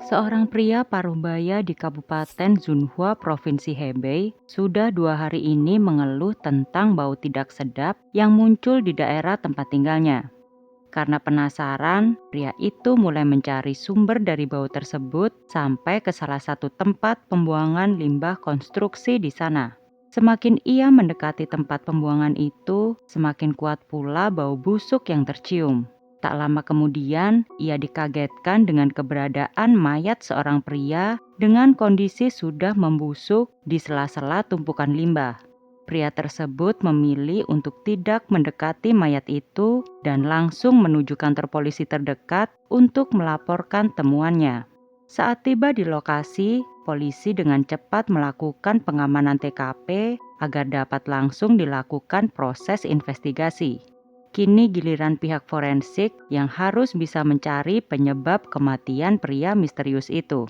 Seorang pria paruh-baya di Kabupaten Zunhua, Provinsi Hebei, sudah 2 hari ini mengeluh tentang bau tidak sedap yang muncul di daerah tempat tinggalnya. Karena penasaran, pria itu mulai mencari sumber dari bau tersebut sampai ke salah satu tempat pembuangan limbah konstruksi di sana. Semakin ia mendekati tempat pembuangan itu, semakin kuat pula bau busuk yang tercium. Tak lama kemudian, ia dikagetkan dengan keberadaan mayat seorang pria dengan kondisi sudah membusuk di sela-sela tumpukan limbah. Pria tersebut memilih untuk tidak mendekati mayat itu dan langsung menuju kantor polisi terdekat untuk melaporkan temuannya. Saat tiba di lokasi, polisi dengan cepat melakukan pengamanan TKP agar dapat langsung dilakukan proses investigasi. Kini giliran pihak forensik yang harus bisa mencari penyebab kematian pria misterius itu.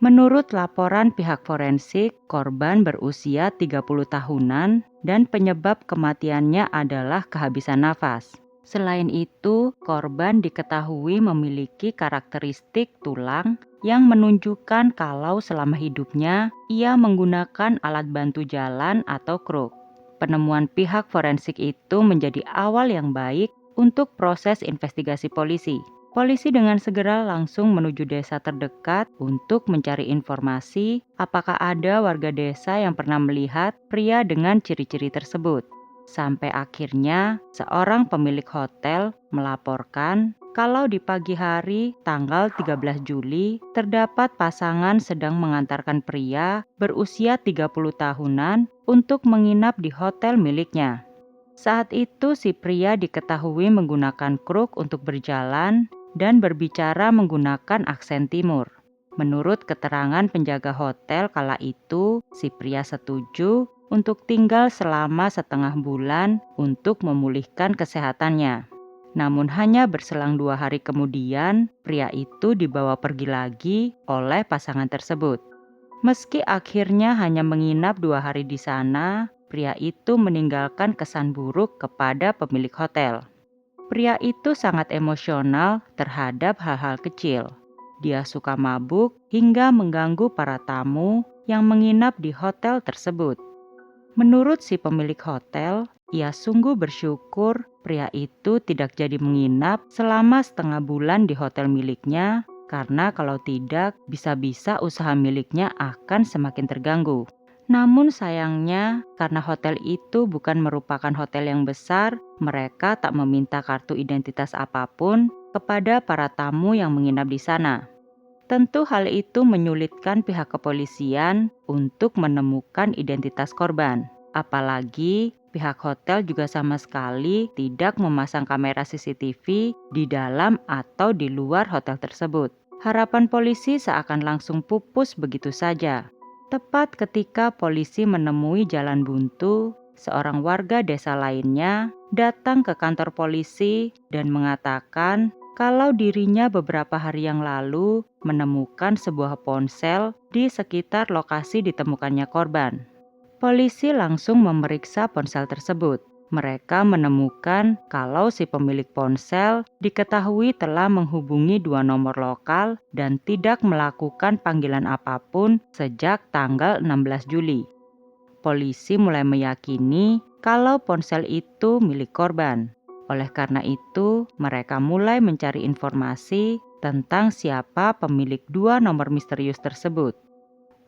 Menurut laporan pihak forensik, korban berusia 30 tahunan dan penyebab kematiannya adalah kehabisan nafas. Selain itu, korban diketahui memiliki karakteristik tulang yang menunjukkan kalau selama hidupnya ia menggunakan alat bantu jalan atau kruk. Penemuan pihak forensik itu menjadi awal yang baik untuk proses investigasi polisi. Polisi dengan segera langsung menuju desa terdekat untuk mencari informasi apakah ada warga desa yang pernah melihat pria dengan ciri-ciri tersebut. Sampai akhirnya seorang pemilik hotel melaporkan kalau di pagi hari tanggal 13 Juli terdapat pasangan sedang mengantarkan pria berusia 30 tahunan untuk menginap di hotel miliknya. Saat itu si pria diketahui menggunakan kruk untuk berjalan dan berbicara menggunakan aksen timur. Menurut keterangan penjaga hotel kala itu, si pria setuju untuk tinggal selama setengah bulan untuk memulihkan kesehatannya. Namun hanya berselang 2 hari kemudian, pria itu dibawa pergi lagi oleh pasangan tersebut. Meski akhirnya hanya menginap 2 hari di sana, pria itu meninggalkan kesan buruk kepada pemilik hotel. Pria itu sangat emosional terhadap hal-hal kecil. Dia suka mabuk hingga mengganggu para tamu yang menginap di hotel tersebut. Menurut si pemilik hotel, ia sungguh bersyukur pria itu tidak jadi menginap selama setengah bulan di hotel miliknya, karena kalau tidak, bisa-bisa usaha miliknya akan semakin terganggu. Namun sayangnya, karena hotel itu bukan merupakan hotel yang besar, mereka tak meminta kartu identitas apapun kepada para tamu yang menginap di sana. Tentu hal itu menyulitkan pihak kepolisian untuk menemukan identitas korban. Apalagi pihak hotel juga sama sekali tidak memasang kamera CCTV di dalam atau di luar hotel tersebut. Harapan polisi seakan langsung pupus begitu saja. Tepat ketika polisi menemui jalan buntu, seorang warga desa lainnya datang ke kantor polisi dan mengatakan kalau dirinya beberapa hari yang lalu menemukan sebuah ponsel di sekitar lokasi ditemukannya korban. Polisi langsung memeriksa ponsel tersebut. Mereka menemukan kalau si pemilik ponsel diketahui telah menghubungi 2 nomor lokal dan tidak melakukan panggilan apapun sejak tanggal 16 Juli. Polisi mulai meyakini kalau ponsel itu milik korban. Oleh karena itu, mereka mulai mencari informasi tentang siapa pemilik 2 nomor misterius tersebut.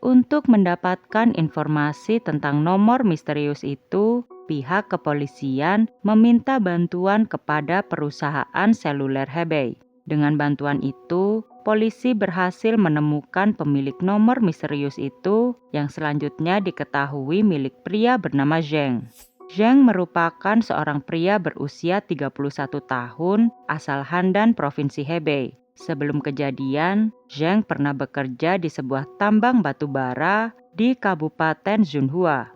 Untuk mendapatkan informasi tentang nomor misterius itu, pihak kepolisian meminta bantuan kepada perusahaan seluler Hebei. Dengan bantuan itu, polisi berhasil menemukan pemilik nomor misterius itu yang selanjutnya diketahui milik pria bernama Zheng. Zheng merupakan seorang pria berusia 31 tahun asal Handan, Provinsi Hebei. Sebelum kejadian, Zheng pernah bekerja di sebuah tambang batu bara di Kabupaten Zunhua.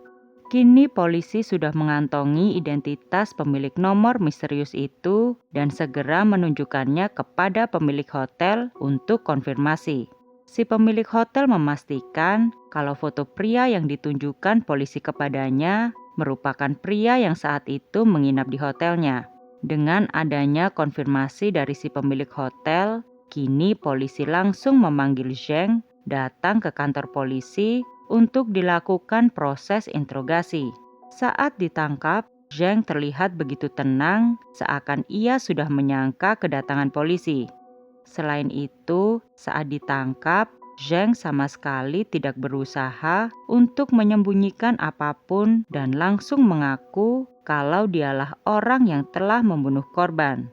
Kini polisi sudah mengantongi identitas pemilik nomor misterius itu dan segera menunjukkannya kepada pemilik hotel untuk konfirmasi. Si pemilik hotel memastikan kalau foto pria yang ditunjukkan polisi kepadanya merupakan pria yang saat itu menginap di hotelnya. Dengan adanya konfirmasi dari si pemilik hotel, kini polisi langsung memanggil Zheng datang ke kantor polisi untuk dilakukan proses interogasi. Saat ditangkap, Zheng terlihat begitu tenang, seakan ia sudah menyangka kedatangan polisi. Selain itu, saat ditangkap, Zheng sama sekali tidak berusaha untuk menyembunyikan apapun dan langsung mengaku kalau dialah orang yang telah membunuh korban.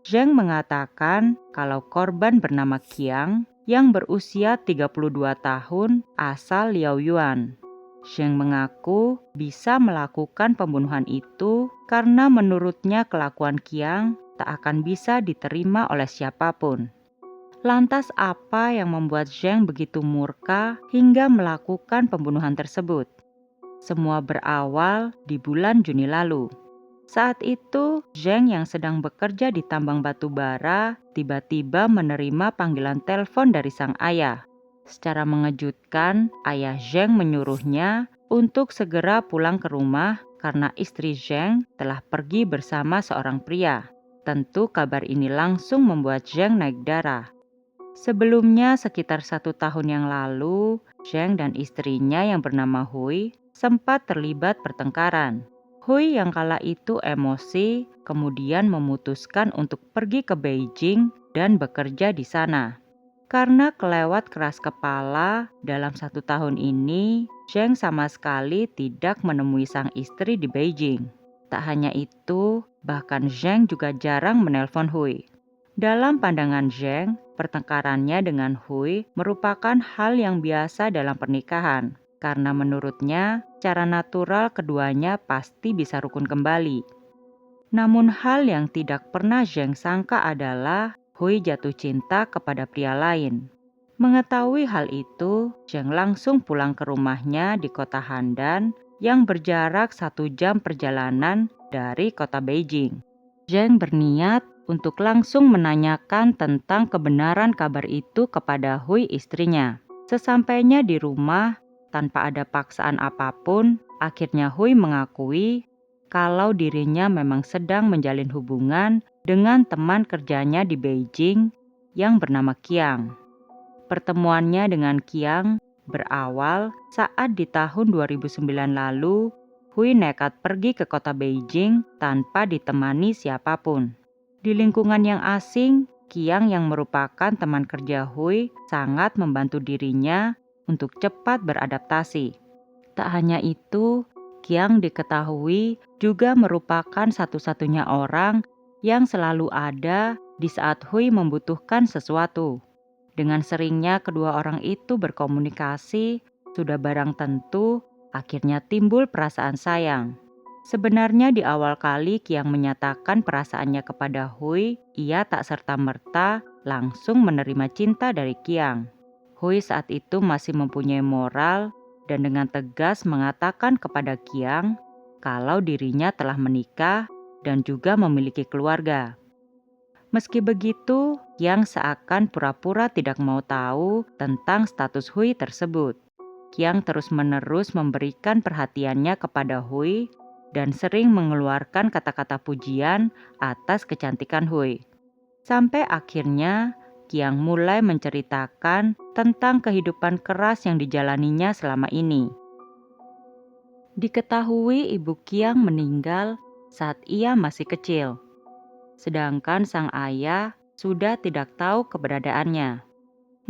Zheng mengatakan kalau korban bernama Qiang yang berusia 32 tahun asal Liaoyuan. Zheng mengaku bisa melakukan pembunuhan itu karena menurutnya kelakuan Qiang tak akan bisa diterima oleh siapapun. Lantas apa yang membuat Zheng begitu murka hingga melakukan pembunuhan tersebut? Semua berawal di bulan Juni lalu. Saat itu, Zheng yang sedang bekerja di tambang batu bara tiba-tiba menerima panggilan telepon dari sang ayah. Secara mengejutkan, ayah Zheng menyuruhnya untuk segera pulang ke rumah karena istri Zheng telah pergi bersama seorang pria. Tentu kabar ini langsung membuat Zheng naik darah. Sebelumnya sekitar 1 tahun yang lalu, Zheng dan istrinya yang bernama Hui sempat terlibat pertengkaran. Hui yang kala itu emosi, kemudian memutuskan untuk pergi ke Beijing dan bekerja di sana. Karena kelewat keras kepala, dalam 1 tahun ini, Zheng sama sekali tidak menemui sang istri di Beijing. Tak hanya itu, bahkan Zheng juga jarang menelpon Hui. Dalam pandangan Zheng, pertengkarannya dengan Hui merupakan hal yang biasa dalam pernikahan, karena menurutnya cara natural keduanya pasti bisa rukun kembali. Namun hal yang tidak pernah Zheng sangka adalah Hui jatuh cinta kepada pria lain. Mengetahui hal itu, Zheng langsung pulang ke rumahnya di kota Handan yang berjarak 1 jam perjalanan dari kota Beijing. Zheng berniat untuk langsung menanyakan tentang kebenaran kabar itu kepada Hui istrinya. Sesampainya di rumah, tanpa ada paksaan apapun, akhirnya Hui mengakui kalau dirinya memang sedang menjalin hubungan dengan teman kerjanya di Beijing yang bernama Qiang. Pertemuannya dengan Qiang berawal saat di tahun 2009 lalu, Hui nekat pergi ke kota Beijing tanpa ditemani siapapun. Di lingkungan yang asing, Qiang yang merupakan teman kerja Hui sangat membantu dirinya untuk cepat beradaptasi. Tak hanya itu, Qiang diketahui juga merupakan satu-satunya orang yang selalu ada di saat Hui membutuhkan sesuatu. Dengan seringnya kedua orang itu berkomunikasi, sudah barang tentu akhirnya timbul perasaan sayang. Sebenarnya di awal kali Qiang menyatakan perasaannya kepada Hui, ia tak serta-merta langsung menerima cinta dari Qiang. Hui saat itu masih mempunyai moral dan dengan tegas mengatakan kepada Qiang kalau dirinya telah menikah dan juga memiliki keluarga. Meski begitu, Qiang seakan pura-pura tidak mau tahu tentang status Hui tersebut. Qiang terus-menerus memberikan perhatiannya kepada Hui dan sering mengeluarkan kata-kata pujian atas kecantikan Hui. Sampai akhirnya, Qiang mulai menceritakan tentang kehidupan keras yang dijalaninya selama ini. Diketahui ibu Qiang meninggal saat ia masih kecil. Sedangkan sang ayah sudah tidak tahu keberadaannya.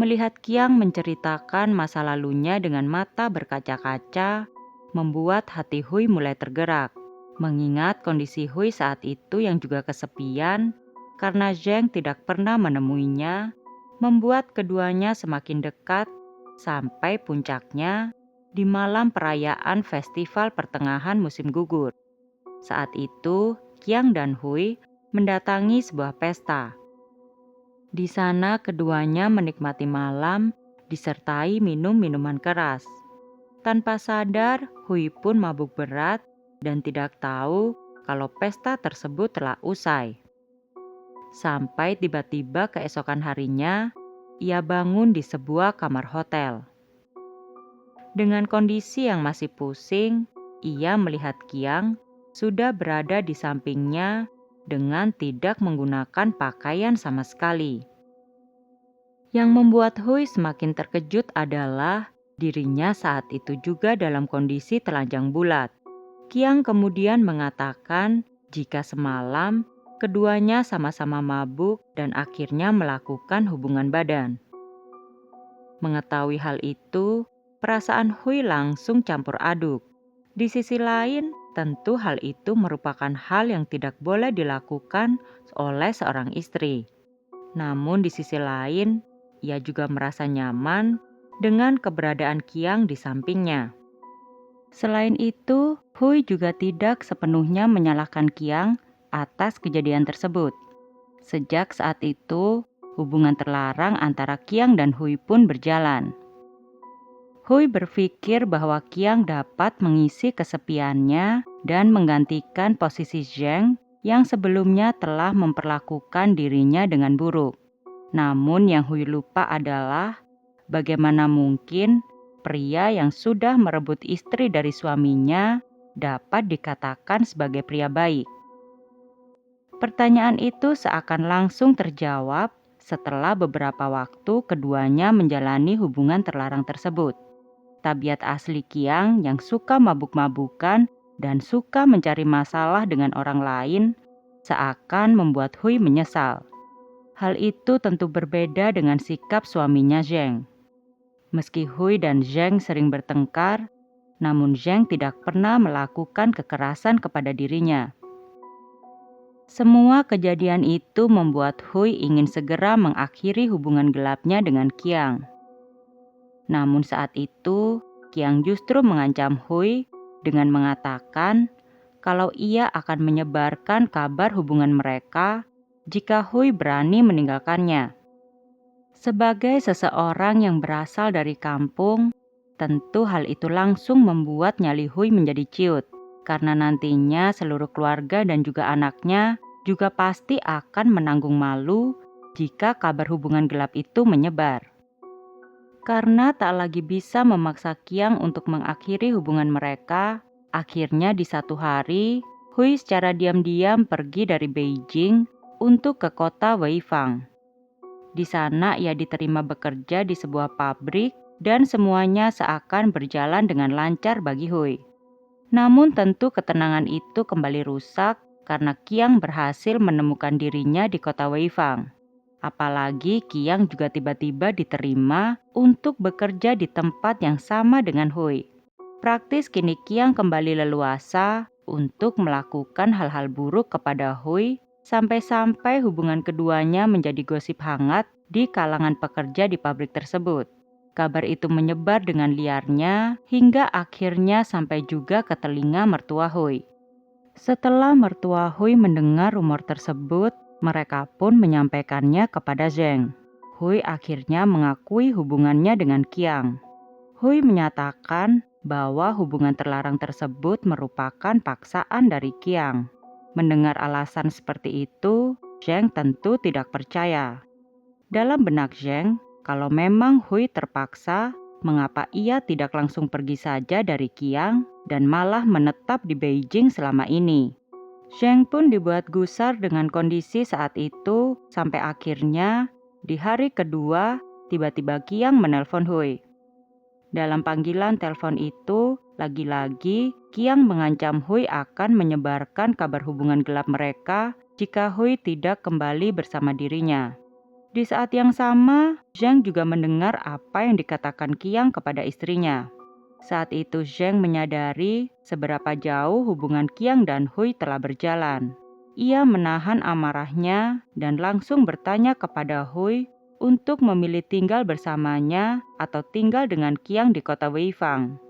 Melihat Qiang menceritakan masa lalunya dengan mata berkaca-kaca, membuat hati Hui mulai tergerak. Mengingat kondisi Hui saat itu yang juga kesepian, karena Zheng tidak pernah menemuinya, membuat keduanya semakin dekat sampai puncaknya di malam perayaan festival pertengahan musim gugur. Saat itu, Qiang dan Hui mendatangi sebuah pesta. Di sana keduanya menikmati malam disertai minum minuman keras. Tanpa sadar, Hui pun mabuk berat dan tidak tahu kalau pesta tersebut telah usai. Sampai tiba-tiba keesokan harinya, ia bangun di sebuah kamar hotel. Dengan kondisi yang masih pusing, ia melihat Qiang sudah berada di sampingnya dengan tidak menggunakan pakaian sama sekali. Yang membuat Hui semakin terkejut adalah dirinya saat itu juga dalam kondisi telanjang bulat. Qiang kemudian mengatakan jika semalam keduanya sama-sama mabuk dan akhirnya melakukan hubungan badan. Mengetahui hal itu, perasaan Hui langsung campur aduk. Di sisi lain, tentu hal itu merupakan hal yang tidak boleh dilakukan oleh seorang istri. Namun di sisi lain, ia juga merasa nyaman dengan keberadaan Qiang di sampingnya. Selain itu, Hui juga tidak sepenuhnya menyalahkan Qiang atas kejadian tersebut. Sejak saat itu, hubungan terlarang antara Qiang dan Hui pun berjalan. Hui berpikir bahwa Qiang dapat mengisi kesepiannya dan menggantikan posisi Zheng yang sebelumnya telah memperlakukan dirinya dengan buruk. Namun yang Hui lupa adalah bagaimana mungkin pria yang sudah merebut istri dari suaminya dapat dikatakan sebagai pria baik. Pertanyaan itu seakan langsung terjawab setelah beberapa waktu keduanya menjalani hubungan terlarang tersebut. Tabiat asli Qiang yang suka mabuk-mabukan dan suka mencari masalah dengan orang lain seakan membuat Hui menyesal. Hal itu tentu berbeda dengan sikap suaminya Zheng. Meski Hui dan Zheng sering bertengkar, namun Zheng tidak pernah melakukan kekerasan kepada dirinya. Semua kejadian itu membuat Hui ingin segera mengakhiri hubungan gelapnya dengan Qiang. Namun saat itu, Qiang justru mengancam Hui dengan mengatakan kalau ia akan menyebarkan kabar hubungan mereka jika Hui berani meninggalkannya. Sebagai seseorang yang berasal dari kampung, tentu hal itu langsung membuat nyali Hui menjadi ciut, karena nantinya seluruh keluarga dan juga anaknya juga pasti akan menanggung malu jika kabar hubungan gelap itu menyebar. Karena tak lagi bisa memaksa Qiang untuk mengakhiri hubungan mereka, akhirnya di satu hari, Hui secara diam-diam pergi dari Beijing untuk ke kota Weifang. Di sana ia diterima bekerja di sebuah pabrik dan semuanya seakan berjalan dengan lancar bagi Hui. Namun tentu ketenangan itu kembali rusak karena Qiang berhasil menemukan dirinya di kota Weifang. Apalagi Qiang juga tiba-tiba diterima untuk bekerja di tempat yang sama dengan Hui. Praktis kini Qiang kembali leluasa untuk melakukan hal-hal buruk kepada Hui sampai-sampai hubungan keduanya menjadi gosip hangat di kalangan pekerja di pabrik tersebut. Kabar itu menyebar dengan liarnya hingga akhirnya sampai juga ke telinga mertua Hui. Setelah mertua Hui mendengar rumor tersebut, mereka pun menyampaikannya kepada Zheng. Hui akhirnya mengakui hubungannya dengan Qiang. Hui menyatakan bahwa hubungan terlarang tersebut merupakan paksaan dari Qiang. Mendengar alasan seperti itu, Zheng tentu tidak percaya. Dalam benak Zheng, kalau memang Hui terpaksa, mengapa ia tidak langsung pergi saja dari Qiang dan malah menetap di Beijing selama ini? Zheng pun dibuat gusar dengan kondisi saat itu sampai akhirnya di hari kedua tiba-tiba Qiang menelpon Hui. Dalam panggilan telepon itu, lagi-lagi Qiang mengancam Hui akan menyebarkan kabar hubungan gelap mereka jika Hui tidak kembali bersama dirinya. Di saat yang sama, Zheng juga mendengar apa yang dikatakan Qiang kepada istrinya. Saat itu Zheng menyadari seberapa jauh hubungan Qiang dan Hui telah berjalan. Ia menahan amarahnya dan langsung bertanya kepada Hui untuk memilih tinggal bersamanya atau tinggal dengan Qiang di kota Weifang.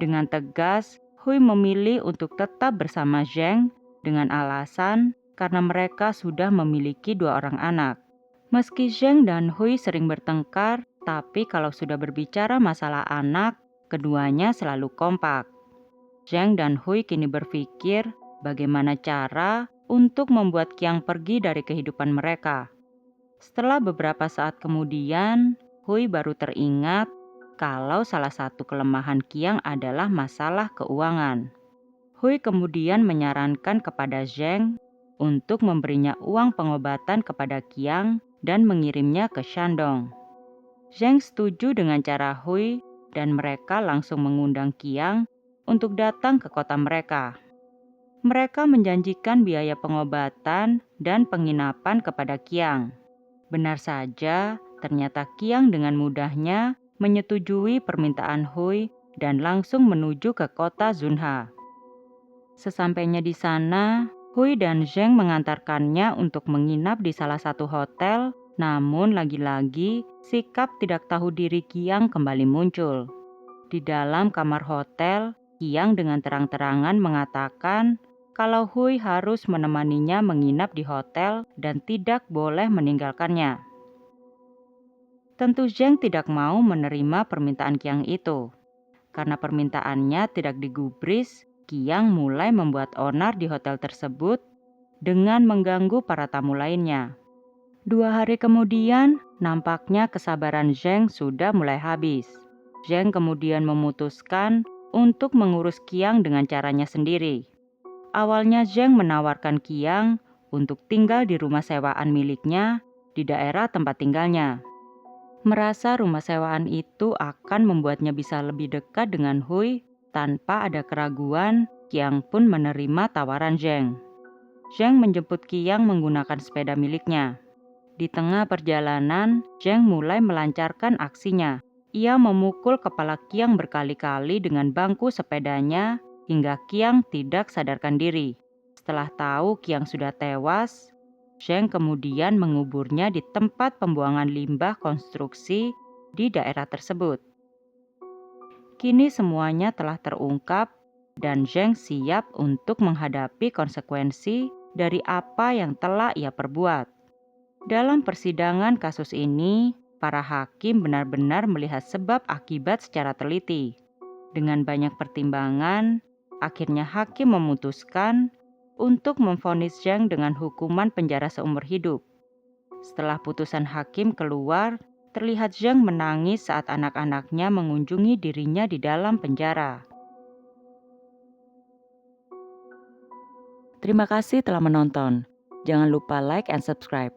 Dengan tegas, Hui memilih untuk tetap bersama Zheng dengan alasan karena mereka sudah memiliki 2 orang anak. Meski Zheng dan Hui sering bertengkar, tapi kalau sudah berbicara masalah anak, keduanya selalu kompak. Zheng dan Hui kini berpikir bagaimana cara untuk membuat Qiang pergi dari kehidupan mereka. Setelah beberapa saat kemudian, Hui baru teringat kalau salah satu kelemahan Qiang adalah masalah keuangan. Hui kemudian menyarankan kepada Zheng untuk memberinya uang pengobatan kepada Qiang dan mengirimnya ke Shandong. Zheng setuju dengan cara Hui dan mereka langsung mengundang Qiang untuk datang ke kota mereka. Mereka menjanjikan biaya pengobatan dan penginapan kepada Qiang. Benar saja, ternyata Qiang dengan mudahnya menyetujui permintaan Hui dan langsung menuju ke kota Zunha. Sesampainya di sana, Hui dan Zheng mengantarkannya untuk menginap di salah satu hotel, namun lagi-lagi sikap tidak tahu diri Qiang kembali muncul. Di dalam kamar hotel, Qiang dengan terang-terangan mengatakan kalau Hui harus menemaninya menginap di hotel dan tidak boleh meninggalkannya. Tentu Zheng tidak mau menerima permintaan Qiang itu. Karena permintaannya tidak digubris, Qiang mulai membuat onar di hotel tersebut dengan mengganggu para tamu lainnya. 2 hari kemudian, nampaknya kesabaran Zheng sudah mulai habis. Zheng kemudian memutuskan untuk mengurus Qiang dengan caranya sendiri. Awalnya Zheng menawarkan Qiang untuk tinggal di rumah sewaan miliknya di daerah tempat tinggalnya. Merasa rumah sewaan itu akan membuatnya bisa lebih dekat dengan Hui tanpa ada keraguan, Qiang pun menerima tawaran Zheng. Zheng menjemput Qiang menggunakan sepeda miliknya. Di tengah perjalanan, Zheng mulai melancarkan aksinya. Ia memukul kepala Qiang berkali-kali dengan bangku sepedanya hingga Qiang tidak sadarkan diri. Setelah tahu Qiang sudah tewas, Zheng kemudian menguburnya di tempat pembuangan limbah konstruksi di daerah tersebut. Kini semuanya telah terungkap dan Zheng siap untuk menghadapi konsekuensi dari apa yang telah ia perbuat. Dalam persidangan kasus ini, para hakim benar-benar melihat sebab akibat secara teliti. Dengan banyak pertimbangan, akhirnya hakim memutuskan untuk memvonis Zheng dengan hukuman penjara seumur hidup. Setelah putusan hakim keluar, terlihat Zheng menangis saat anak-anaknya mengunjungi dirinya di dalam penjara. Terima kasih telah menonton. Jangan lupa like and subscribe.